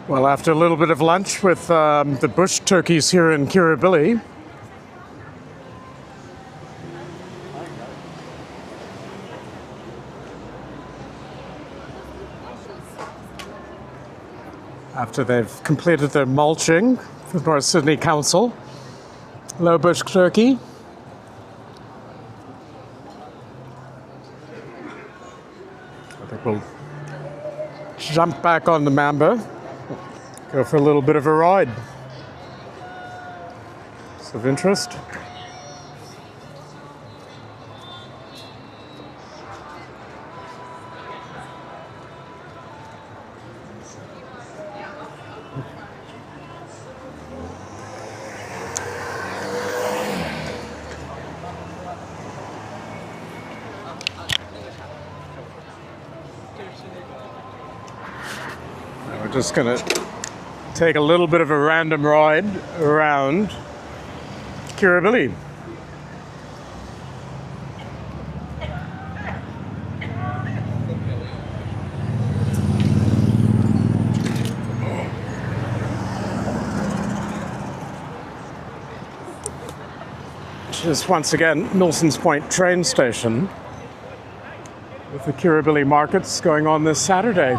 Well, after a little bit of lunch with the bush turkeys here in Kirribilli, after they've completed their mulching for the North Sydney Council, hello bush turkey. I think we'll jump back on the Mamba, go for a little bit of a ride. It's of interest. We're just going to take a little bit of a random ride around Kirribilli. Which is once again Milson's Point train station, with the Kirribilli markets going on this Saturday.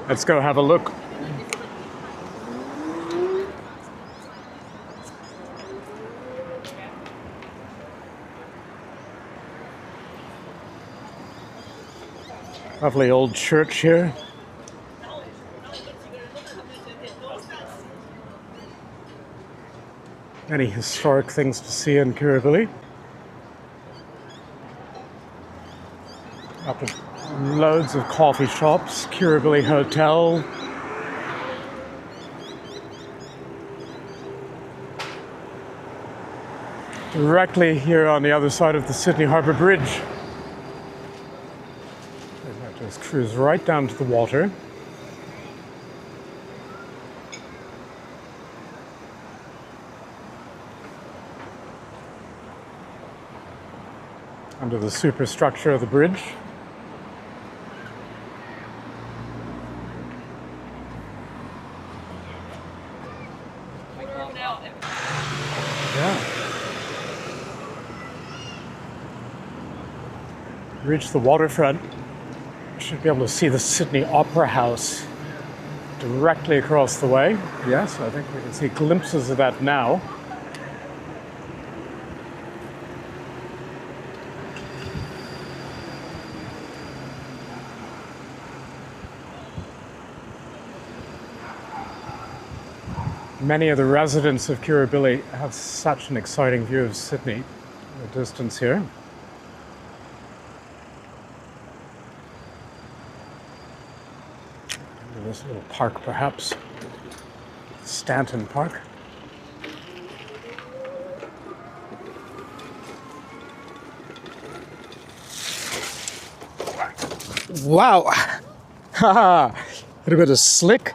Let's go have a look. Lovely old church here. Many historic things to see in Kirribilli. Up at loads of coffee shops, Kirribilli Hotel. Directly here on the other side of the Sydney Harbour Bridge. And that just cruise right down to the water. Under the superstructure of the bridge. Reach the waterfront, you should be able to see the Sydney Opera House directly across the way. Yes, I think we can see glimpses of that now. Many of the residents of Kirribilli have such an exciting view of Sydney in the distance here. This little park, perhaps. Stanton Park. Wow! Haha! Hit a bit of slick.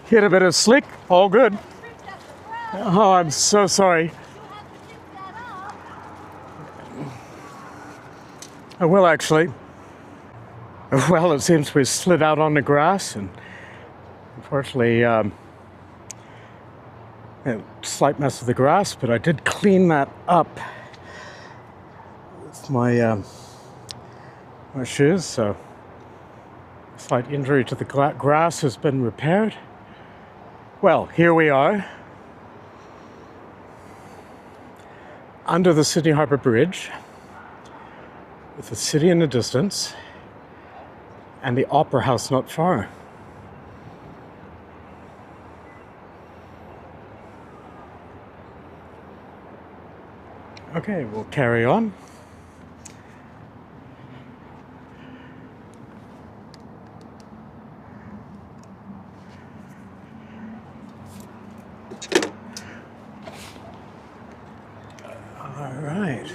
Hit a bit of slick. All good. Oh, I'm so sorry. I will actually. Well, it seems we slid out on the grass and unfortunately, a slight mess with the grass, but I did clean that up with my shoes, so slight injury to the grass has been repaired. Well, here we are, under the Sydney Harbour Bridge, with the city in the distance, and the Opera House not far. Okay, we'll carry on. All right.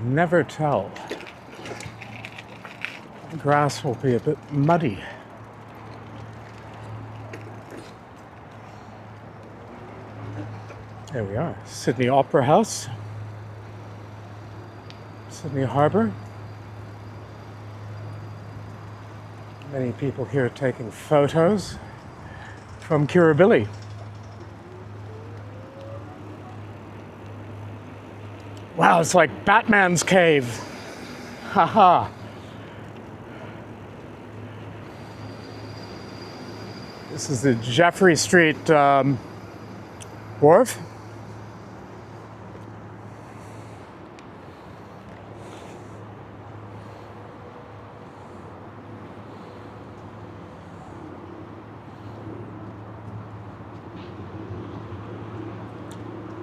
Never tell. The grass will be a bit muddy. There we are, Sydney Opera House, Sydney Harbour. Many people here taking photos from Kirribilli. Wow, it's like Batman's cave. Haha. This is the Jeffrey Street wharf.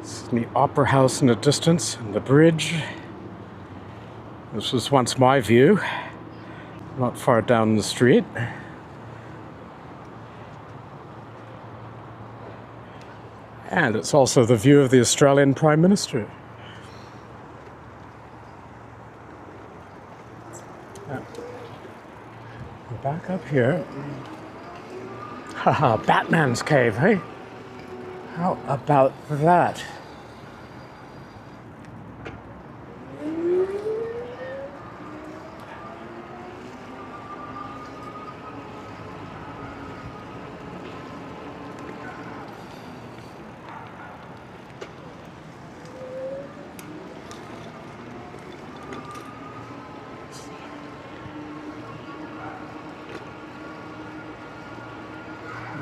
Sydney Opera House in the distance, and the bridge. This was once my view, not far down the street. And it's also the view of the Australian Prime Minister. Now, we're back up here. Haha, Batman's cave, hey? How about that?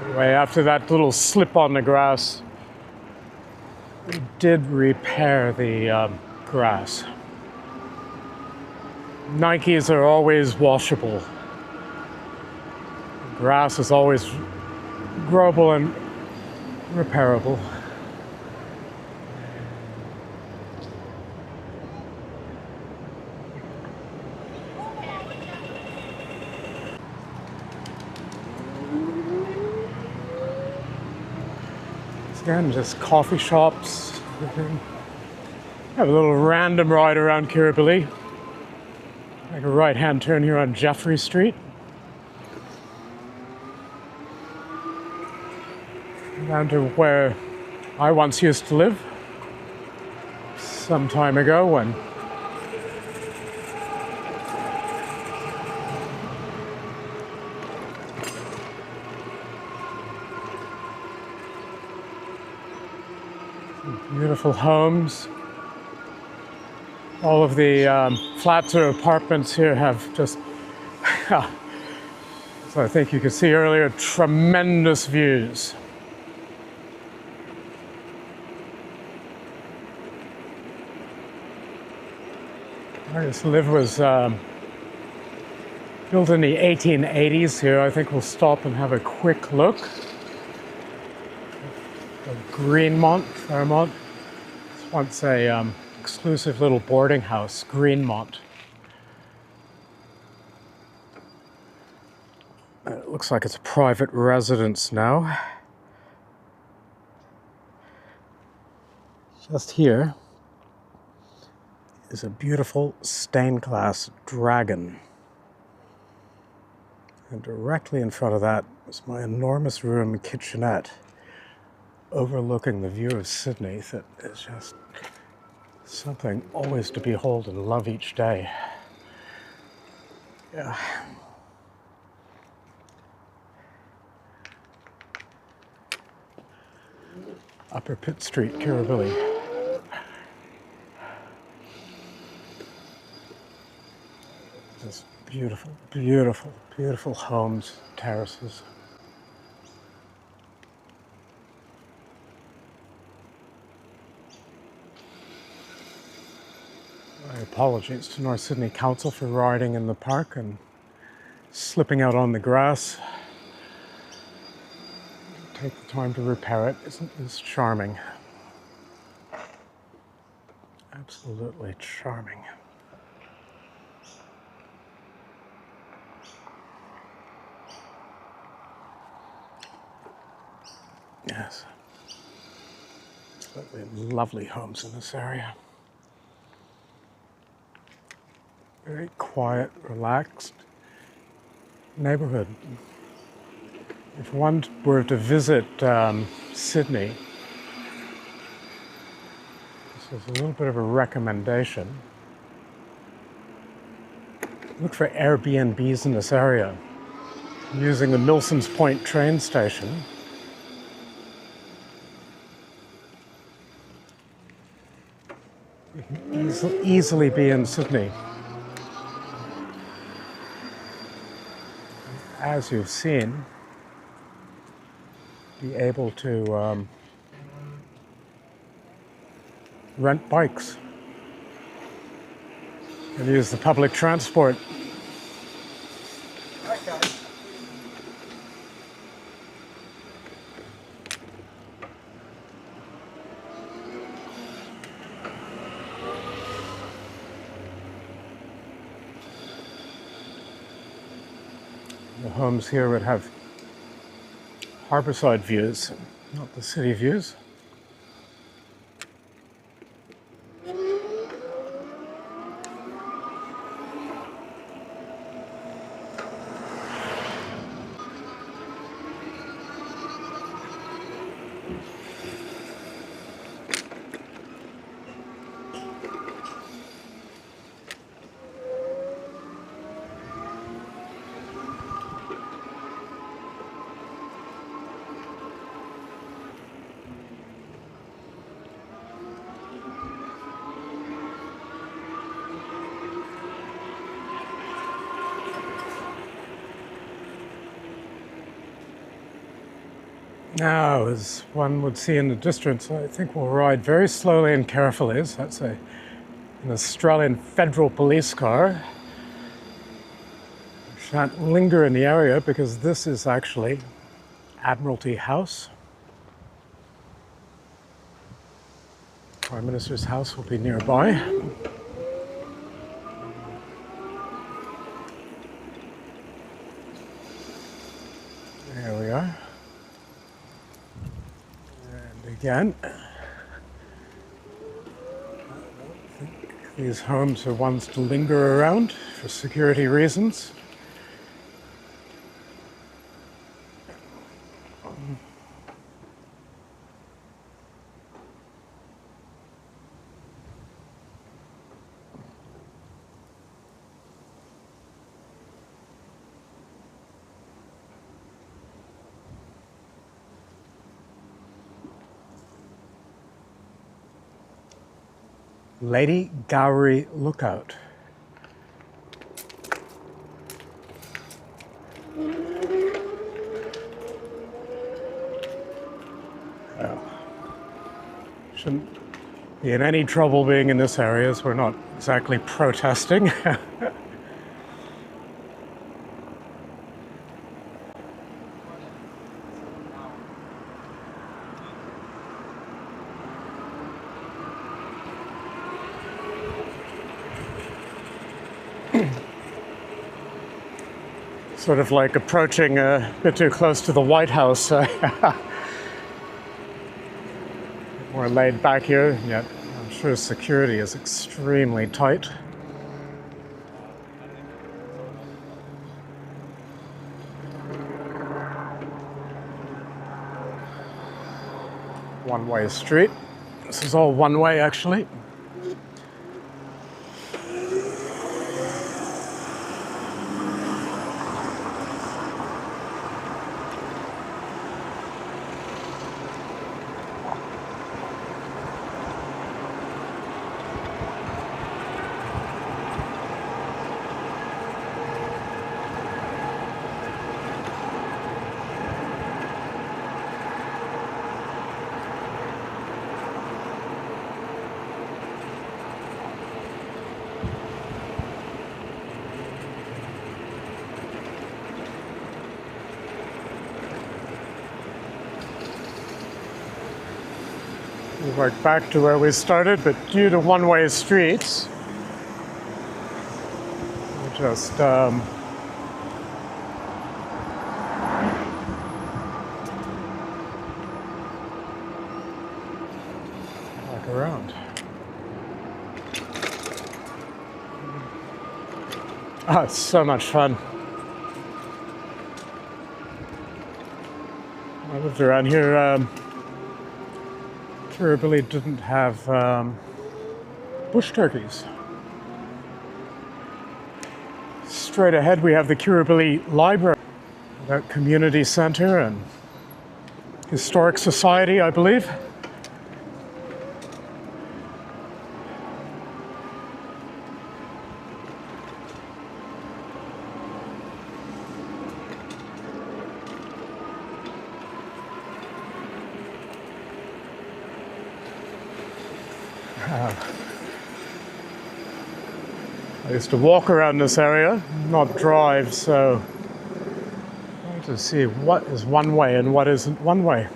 Anyway, after that little slip on the grass, we did repair the grass. Nikes are always washable. Grass is always growable and repairable. Again, just coffee shops. Have a little random ride around Kirribilli. Make a right-hand turn here on Jeffrey Street. Down to where I once used to live. Some time ago when beautiful homes. All of the flats or apartments here have just, so I think you could see earlier, tremendous views. Where this live was built in the 1880s here. I think we'll stop and have a quick look. Greenmont, Fairmont. It's once a exclusive little boarding house, Greenmont. It looks like it's a private residence now. Just here is a beautiful stained glass dragon. And directly in front of that is my enormous room kitchenette, overlooking the view of Sydney that is just something always to behold and love each day. Yeah. Upper Pitt Street, Kirribilli. Just beautiful, beautiful, beautiful homes, terraces. My apologies to North Sydney Council for riding in the park and slipping out on the grass. Take the time to repair it. Isn't this charming? Absolutely charming. Yes. Absolutely lovely homes in this area. Very quiet, relaxed neighborhood. If one were to visit Sydney, So it's a little bit of a recommendation. Look for Airbnbs in this area. Using the Milsons Point train station. You can easily be in Sydney. As you've seen, be able to rent bikes and use the public transport. The homes here would have harborside views, not the city views. Now, as one would see in the distance, I think we'll ride very slowly and carefully. So that's an Australian Federal Police car. We shan't linger in the area because this is actually Admiralty House. Prime Minister's house will be nearby. There we are. Again, I think these homes are ones to linger around for security reasons. Lady Gowrie Lookout. Well, shouldn't be in any trouble being in this area, as we're not exactly protesting. Sort of like approaching a bit too close to the White House. More laid back here, yet I'm sure security is extremely tight. One-way street. This is all one way, actually. We're back to where we started, but due to one-way streets, we'll just back around. Oh, it's so much fun. I lived around here. Kirribilli didn't have bush turkeys. Straight ahead we have the Kirribilli Library, that community centre and historic society, I believe. I used to walk around this area, not drive, so I want to see what is one way and what isn't one way.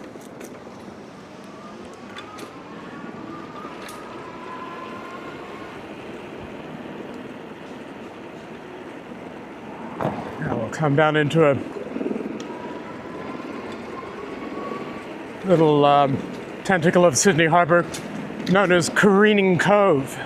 Now we'll come down into a little tentacle of Sydney Harbour known as Careening Cove.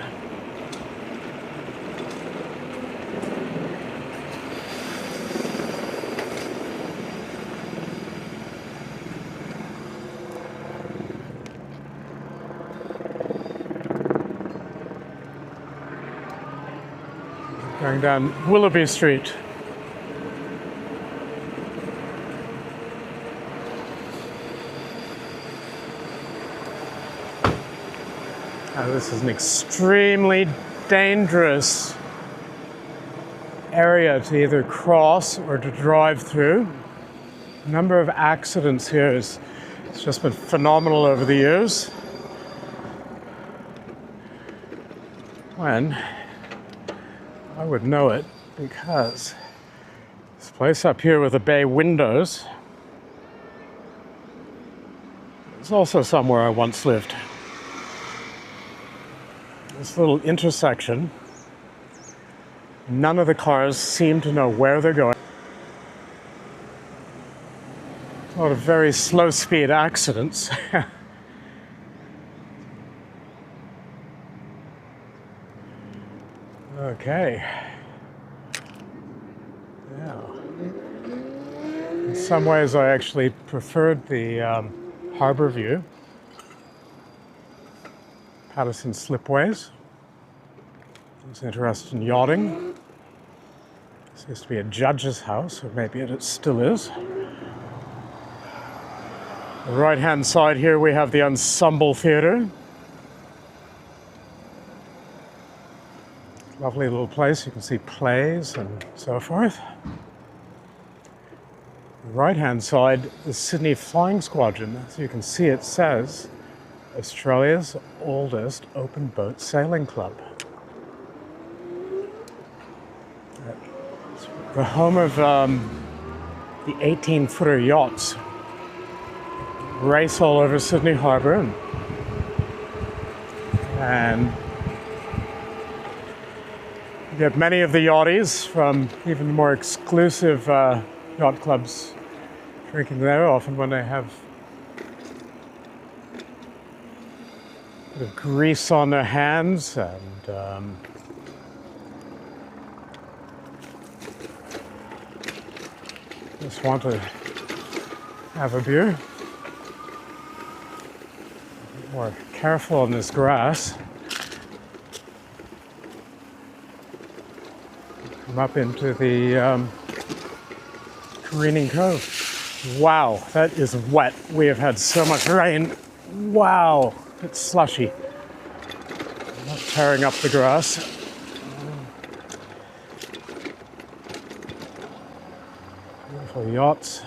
Going down Willoughby Street. Now, this is an extremely dangerous area to either cross or to drive through. The number of accidents here it's just been phenomenal over the years. When I would know it because this place up here with the bay windows is also somewhere I once lived. This little intersection, none of the cars seem to know where they're going. A lot of very slow speed accidents. Okay. Now, in some ways I actually preferred the harbour view. Patterson slipways. I was interested in yachting. This used to be a judge's house, or maybe it still is. On the right-hand side here we have the Ensemble Theatre. Lovely little place, you can see plays and so forth. On the right-hand side, the Sydney Flying Squadron. As you can see, it says Australia's oldest open boat sailing club. It's the home of the 18-footer yachts. Race all over Sydney Harbour, and you get many of the yachties from even more exclusive yacht clubs drinking there, often when they have a bit of grease on their hands and just want to have a beer. More careful on this grass. Come up into the Careening Cove. Wow, that is wet. We have had so much rain. Wow, it's slushy. Not tearing up the grass. Beautiful yachts.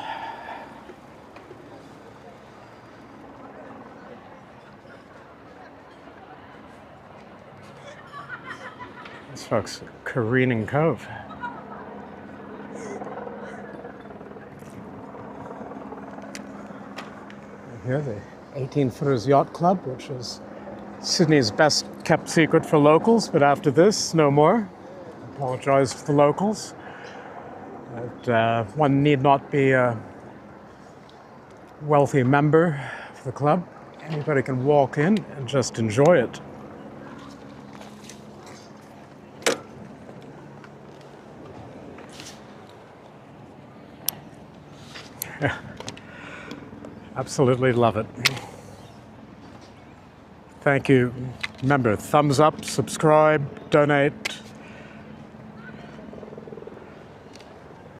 This folks, Careening Cove. And here, the 18-footers Yacht Club, which is Sydney's best kept secret for locals, but after this, no more. I apologize to the locals. But, one need not be a wealthy member of the club. Anybody can walk in and just enjoy it. Absolutely love it. Thank you. Remember, thumbs up, subscribe, donate.